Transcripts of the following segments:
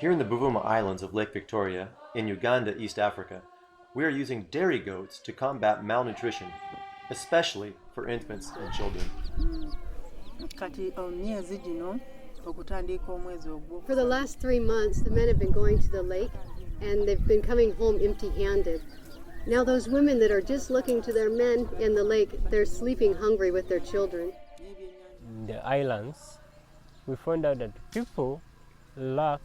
Here in the Buvuma Islands of Lake Victoria, in Uganda, East Africa, we are using dairy goats to combat malnutrition, especially for infants and children. For the last 3 months, the men have been going to the lake and they've been coming home empty-handed. Now those women that are just looking to their men in the lake, they're sleeping hungry with their children. In the islands, we found out that people lack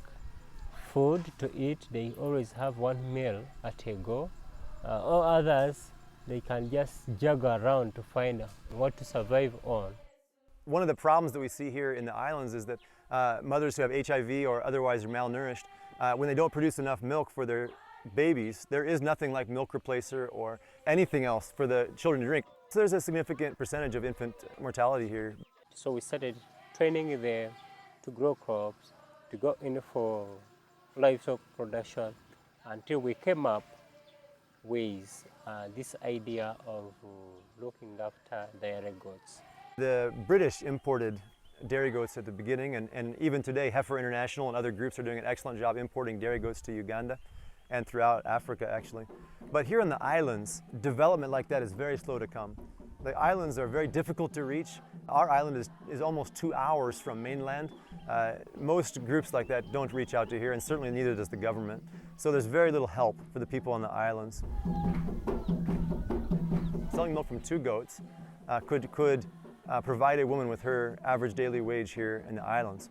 food to eat. They always have one meal at a go. Or others, they can just jog around to find what to survive on. One of the problems that we see here in the islands is that mothers who have HIV or otherwise are malnourished, when they don't produce enough milk for their babies, there is nothing like milk replacer or anything else for the children to drink. So there's a significant percentage of infant mortality here. So we started training them to grow crops, to go in for livestock production, until we came up with this idea of looking after dairy goats. The British imported dairy goats at the beginning, and even today Heifer International and other groups are doing an excellent job importing dairy goats to Uganda and throughout Africa actually. But here in the islands, development like that is very slow to come. The islands are very difficult to reach. Our island is almost 2 hours from mainland. Most groups like that don't reach out to here, and certainly neither does the government. So there's very little help for the people on the islands. Selling milk from 2 goats could provide a woman with her average daily wage here in the islands.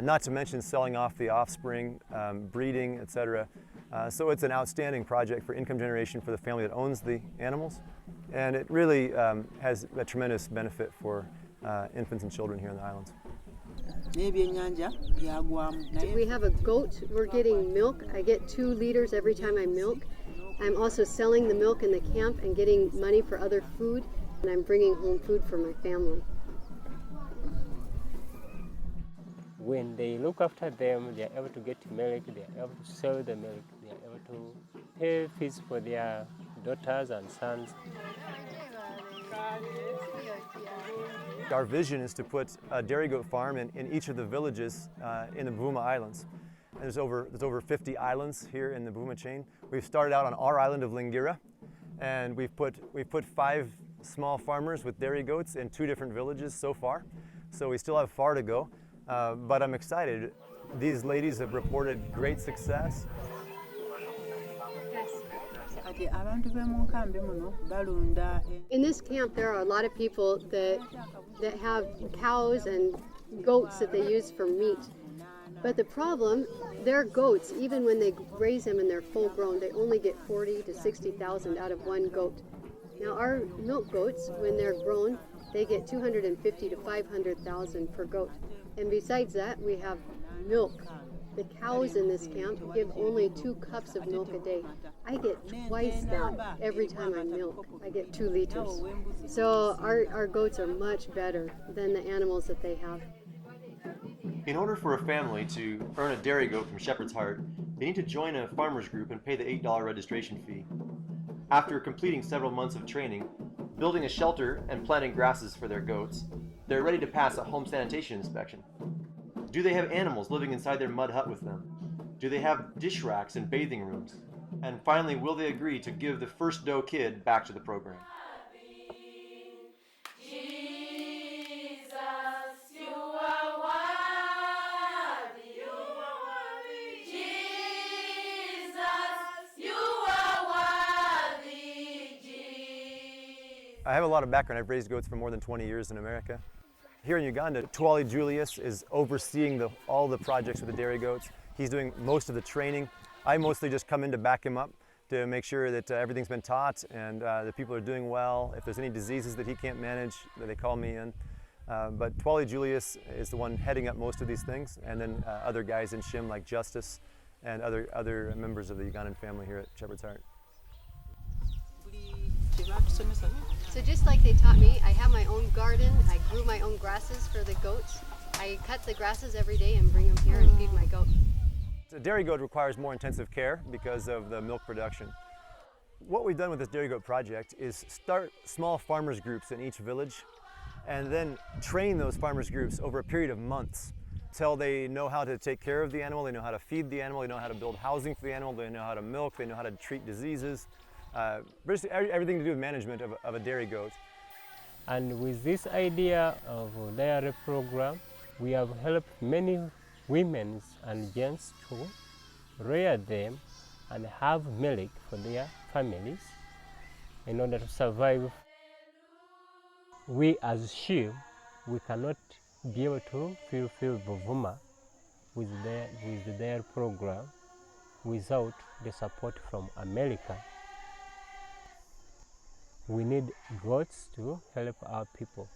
Not to mention selling off the offspring, breeding, etc. So it's an outstanding project for income generation for the family that owns the animals. And it really has a tremendous benefit for infants and children here in the islands. We have a goat, we're getting milk. I get 2 liters every time I milk. I'm also selling the milk in the camp and getting money for other food, and I'm bringing home food for my family. When they look after them, they are able to get milk, they are able to sell the milk, they are able to pay fees for their daughters and sons. Our vision is to put a dairy goat farm in each of the villages in the Buvuma Islands. And there's over 50 islands here in the Buvuma chain. We've started out on our island of Lingira, and we've put 5 small farmers with dairy goats in 2 different villages so far. So we still have far to go, but I'm excited. These ladies have reported great success. In this camp, there are a lot of people that have cows and goats that they use for meat. But the problem, their goats, even when they raise them and they're full grown, they only get 40 to 60,000 out of one goat. Now our milk goats, when they're grown, they get 250 to 500,000 per goat. And besides that, we have milk. The cows in this camp give only 2 cups of milk a day. I get twice that every time I milk. I get 2 liters. So our goats are much better than the animals that they have. In order for a family to earn a dairy goat from Shepherd's Heart, they need to join a farmers group and pay the $8 registration fee. After completing several months of training, building a shelter and planting grasses for their goats, they're ready to pass a home sanitation inspection. Do they have animals living inside their mud hut with them? Do they have dish racks and bathing rooms? And finally, will they agree to give the first doe kid back to the program? I have a lot of background. I've raised goats for more than 20 years in America. Here in Uganda, Twali Julius is overseeing all the projects with the dairy goats. He's doing most of the training. I mostly just come in to back him up to make sure that everything's been taught and the people are doing well. If there's any diseases that he can't manage, they call me in. But Twali Julius is the one heading up most of these things, and then other guys in SHIM like Justice and other members of the Ugandan family here at Shepherd's Heart. So just like they taught me, I have my own garden. I grew my own grasses for the goats. I cut the grasses every day and bring them here and feed my goat. A dairy goat requires more intensive care because of the milk production. What we've done with this dairy goat project is start small farmers groups in each village and then train those farmers groups over a period of months till they know how to take care of the animal, they know how to feed the animal, they know how to build housing for the animal, they know how to milk, they know how to treat diseases. Basically everything to do with management of a dairy goat. And with this idea of a dairy program, we have helped many women and gents to rear them and have milk for their families in order to survive. We as SHIM, we cannot be able to fulfill Buvuma with their program without the support from America. We need goats to help our people.